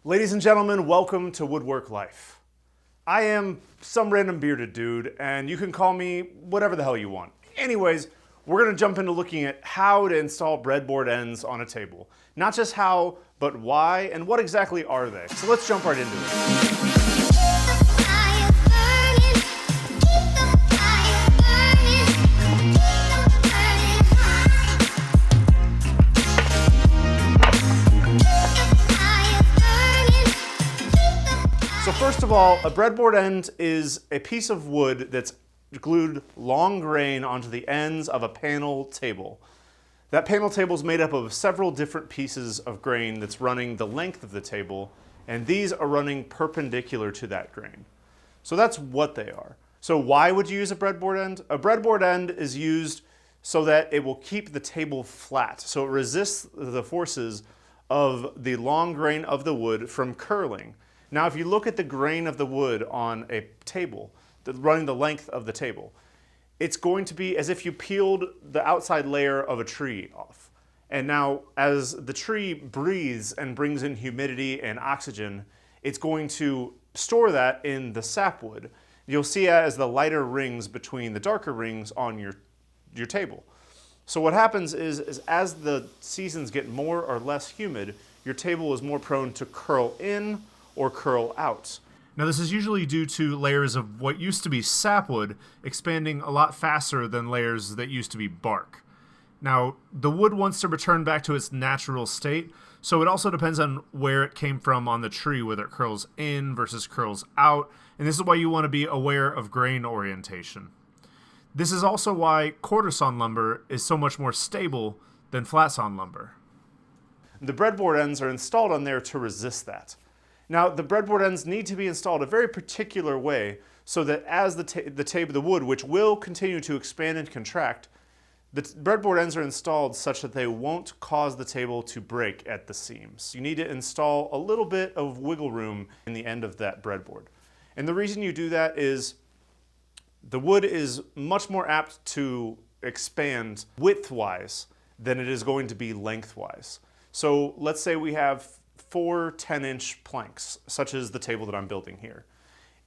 Ladies and gentlemen, welcome to Wood.Work.LIFE. I am some random bearded dude, and you can call me whatever the hell you want. Anyways, we're gonna jump into looking at how to install breadboard ends on a table. Not just how, but why, and what exactly are they? So let's jump right into it. So first of all, a breadboard end is a piece of wood that's glued long grain onto the ends of a panel table. That panel table is made up of several different pieces of grain that's running the length of the table, and these are running perpendicular to that grain. So that's what they are. So why would you use a breadboard end? A breadboard end is used so that it will keep the table flat, so it resists the forces of the long grain of the wood from curling. Now, if you look at the grain of the wood on a table, running the length of the table, it's going to be as if you peeled the outside layer of a tree off. And now, as the tree breathes and brings in humidity and oxygen, it's going to store that in the sapwood. You'll see it as the lighter rings between the darker rings on your table. So what happens is as the seasons get more or less humid, your table is more prone to curl in or curl out. Now this is usually due to layers of what used to be sapwood expanding a lot faster than layers that used to be bark. Now the wood wants to return back to its natural state, so it also depends on where it came from on the tree, whether it curls in versus curls out, and this is why you want to be aware of grain orientation. This is also why quarter-sawn lumber is so much more stable than flat-sawn lumber. The breadboard ends are installed on there to resist that. Now, the breadboard ends need to be installed a very particular way so that as the wood, which will continue to expand and contract, the breadboard ends are installed such that they won't cause the table to break at the seams. You need to install a little bit of wiggle room in the end of that breadboard. And the reason you do that is the wood is much more apt to expand width-wise than it is going to be lengthwise. So let's say we have 4 10-inch planks, such as the table that I'm building here.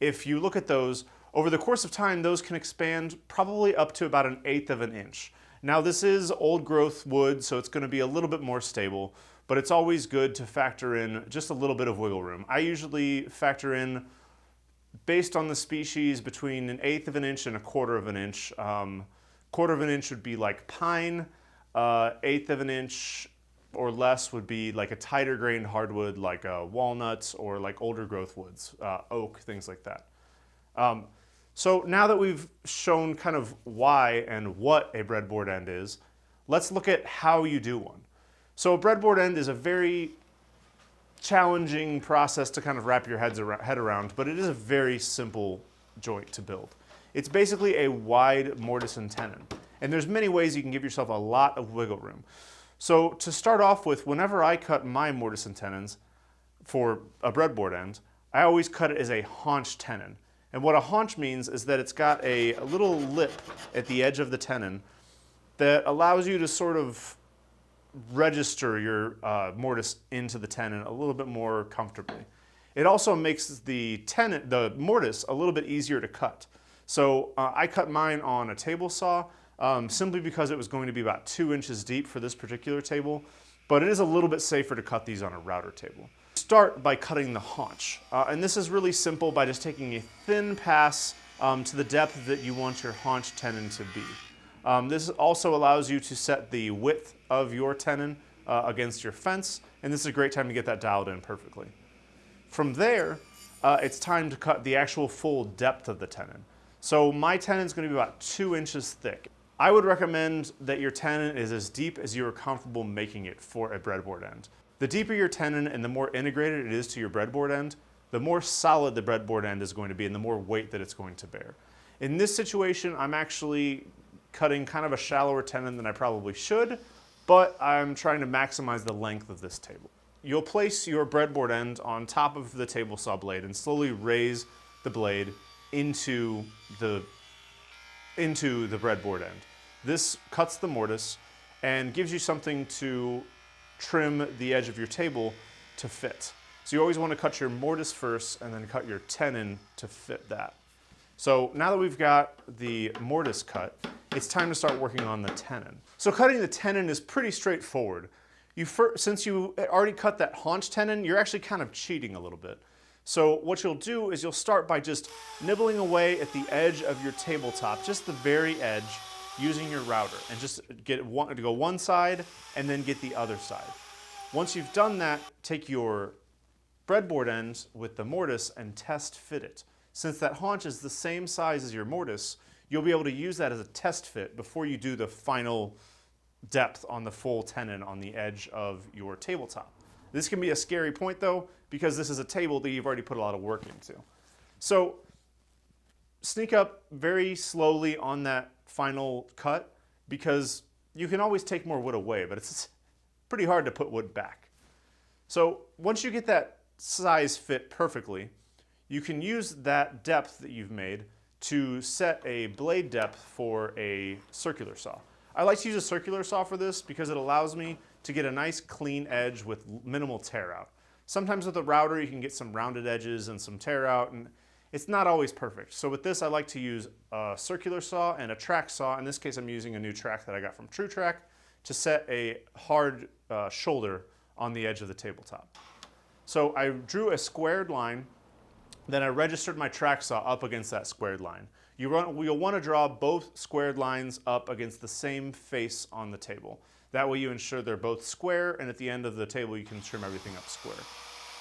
If you look at those, over the course of time, those can expand probably up to about 1/8 of an inch. Now this is old growth wood, so it's going to be a little bit more stable, but it's always good to factor in just a little bit of wiggle room. I usually factor in, based on the species, between 1/8 of an inch and 1/4 of an inch. 1/4 of an inch would be like pine, 1/8 of an inch or less would be like a tighter grained hardwood like walnuts or like older growth woods, oak, things like that. So now that we've shown kind of why and what a breadboard end is, let's look at how you do one. So a breadboard end is a very challenging process to kind of wrap your head around, but it is a very simple joint to build. It's basically a wide mortise and tenon, and there's many ways you can give yourself a lot of wiggle room. So to start off with, whenever I cut my mortise and tenons for a breadboard end, I always cut it as a haunch tenon. And what a haunch means is that it's got a little lip at the edge of the tenon that allows you to sort of register your mortise into the tenon a little bit more comfortably. It also makes the mortise a little bit easier to cut. So I cut mine on a table saw, simply because it was going to be about 2 inches deep for this particular table, but it is a little bit safer to cut these on a router table. Start by cutting the haunch, and this is really simple by just taking a thin pass to the depth that you want your haunch tenon to be. This also allows you to set the width of your tenon against your fence, and this is a great time to get that dialed in perfectly. From there, it's time to cut the actual full depth of the tenon. So my tenon is going to be about 2 inches thick. I would recommend that your tenon is as deep as you are comfortable making it for a breadboard end. The deeper your tenon and the more integrated it is to your breadboard end, the more solid the breadboard end is going to be and the more weight that it's going to bear. In this situation, I'm actually cutting kind of a shallower tenon than I probably should, but I'm trying to maximize the length of this table. You'll place your breadboard end on top of the table saw blade and slowly raise the blade into the breadboard end. This cuts the mortise and gives you something to trim the edge of your table to fit. So you always want to cut your mortise first and then cut your tenon to fit that. So now that we've got the mortise cut, it's time to start working on the tenon. So cutting the tenon is pretty straightforward. Since you already cut that haunch tenon, you're actually kind of cheating a little bit. So what you'll do is you'll start by just nibbling away at the edge of your tabletop, just the very edge, using your router, and just to go one side and then get the other side. Once you've done that, take your breadboard ends with the mortise and test fit it. Since that haunch is the same size as your mortise, you'll be able to use that as a test fit before you do the final depth on the full tenon on the edge of your tabletop. This can be a scary point though, because this is a table that you've already put a lot of work into. So sneak up very slowly on that final cut, because you can always take more wood away, but it's pretty hard to put wood back. So once you get that size fit perfectly, you can use that depth that you've made to set a blade depth for a circular saw. I like to use a circular saw for this because it allows me to get a nice clean edge with minimal tear out. Sometimes with a router you can get some rounded edges and some tear out, and it's not always perfect. So with this I like to use a circular saw and a track saw. In this case I'm using a new track that I got from TrueTrack to set a hard shoulder on the edge of the tabletop. So I drew a squared line, then I registered my track saw up against that squared line. You'll want to draw both squared lines up against the same face on the table. That way you ensure they're both square, and at the end of the table you can trim everything up square.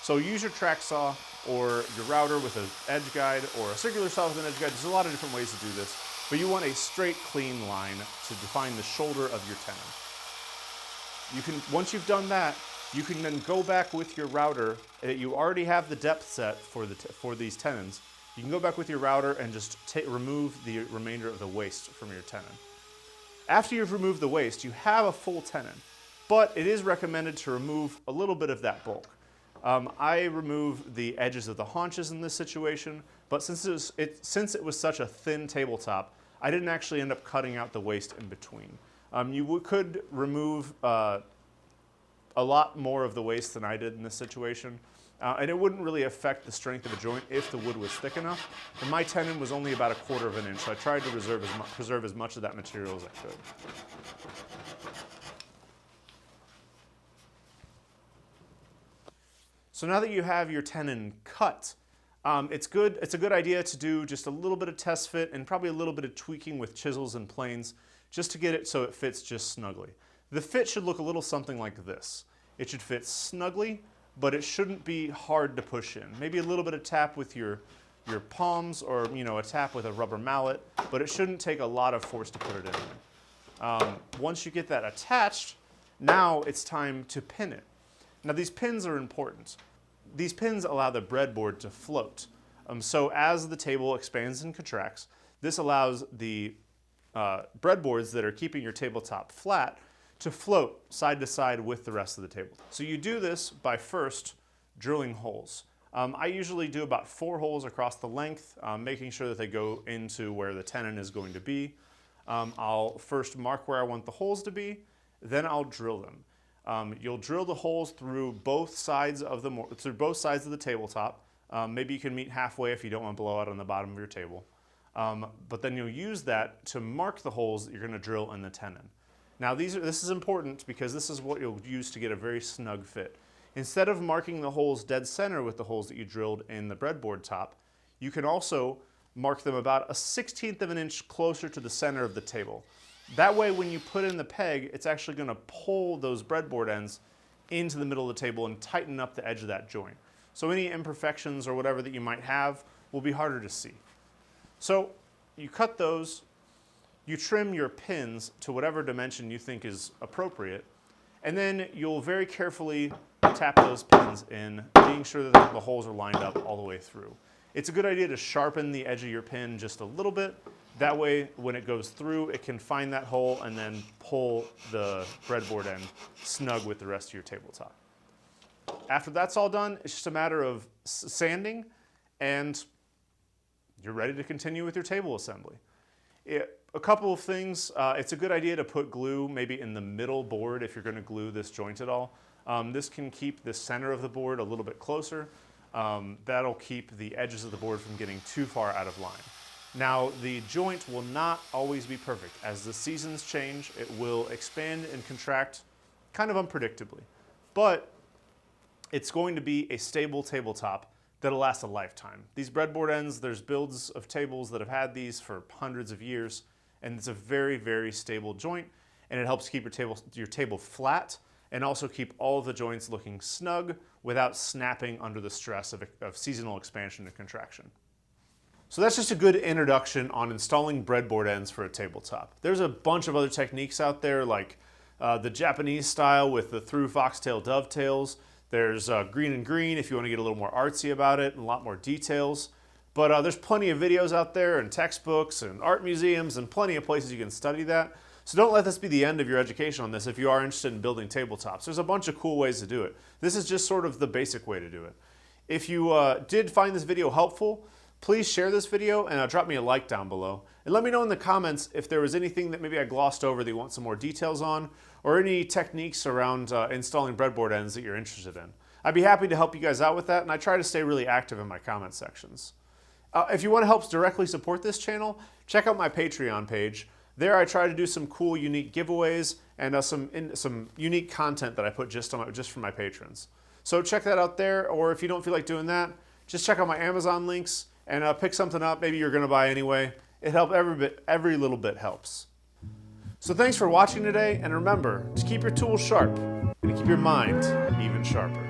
So use your track saw or your router with an edge guide, or a circular saw with an edge guide. There's a lot of different ways to do this, but you want a straight, clean line to define the shoulder of your tenon. Once you've done that, you can then go back with your router. You already have the depth set for these tenons. You can go back with your router and just remove the remainder of the waste from your tenon. After you've removed the waste, you have a full tenon, but it is recommended to remove a little bit of that bulk. I remove the edges of the haunches in this situation, but since it was such a thin tabletop, I didn't actually end up cutting out the waste in between. You could remove a lot more of the waste than I did in this situation, and it wouldn't really affect the strength of a joint if the wood was thick enough. And my tenon was only about 1/4 of an inch, so I tried to preserve as much of that material as I could. So now that you have your tenon cut, it's a good idea to do just a little bit of test fit and probably a little bit of tweaking with chisels and planes just to get it so it fits just snugly. The fit should look a little something like this. It should fit snugly, but it shouldn't be hard to push in. Maybe a little bit of tap with your palms, or a tap with a rubber mallet, but it shouldn't take a lot of force to put it in there. Once you get that attached, now it's time to pin it. Now these pins are important. These pins allow the breadboard to float. So as the table expands and contracts, this allows the breadboards that are keeping your tabletop flat to float side to side with the rest of the table. So you do this by first drilling holes. I usually do about 4 holes across the length, making sure that they go into where the tenon is going to be. I'll first mark where I want the holes to be, then I'll drill them. You'll drill the holes through both sides of the tabletop. Maybe you can meet halfway if you don't want to blow out on the bottom of your table. But then you'll use that to mark the holes that you're going to drill in the tenon. Now this is important because this is what you'll use to get a very snug fit. Instead of marking the holes dead center with the holes that you drilled in the breadboard top, you can also mark them about 1/16 of an inch closer to the center of the table. That way when you put in the peg, it's actually going to pull those breadboard ends into the middle of the table and tighten up the edge of that joint. So any imperfections or whatever that you might have will be harder to see. So you cut those. You trim your pins to whatever dimension you think is appropriate, and then you'll very carefully tap those pins in, being sure that the holes are lined up all the way through. It's a good idea to sharpen the edge of your pin just a little bit. That way, when it goes through, it can find that hole and then pull the breadboard end snug with the rest of your tabletop. After that's all done, it's just a matter of sanding, and you're ready to continue with your table assembly. A couple of things. It's a good idea to put glue maybe in the middle board if you're going to glue this joint at all. This can keep the center of the board a little bit closer. That'll keep the edges of the board from getting too far out of line. Now, the joint will not always be perfect. As the seasons change, it will expand and contract kind of unpredictably. But it's going to be a stable tabletop that'll last a lifetime. These breadboard ends, there's builds of tables that have had these for hundreds of years, and it's a very, very stable joint, and it helps keep your table flat and also keep all of the joints looking snug without snapping under the stress of seasonal expansion and contraction. So that's just a good introduction on installing breadboard ends for a tabletop. There's a bunch of other techniques out there, like the Japanese style with the through foxtail dovetails. There's green and green if you want to get a little more artsy about it and a lot more details. But there's plenty of videos out there and textbooks and art museums and plenty of places you can study that. So don't let this be the end of your education on this if you are interested in building tabletops. There's a bunch of cool ways to do it. This is just sort of the basic way to do it. If you did find this video helpful, please share this video and drop me a like down below. And let me know in the comments if there was anything that maybe I glossed over that you want some more details on, or any techniques around installing breadboard ends that you're interested in. I'd be happy to help you guys out with that, and I try to stay really active in my comment sections. If you want to help directly support this channel, check out my Patreon page. There I try to do some cool, unique giveaways and some unique content that I put just for my patrons. So check that out there, or if you don't feel like doing that, just check out my Amazon links and pick something up maybe you're going to buy anyway. It helps every little bit helps. So thanks for watching today, and remember to keep your tools sharp and to keep your mind even sharper.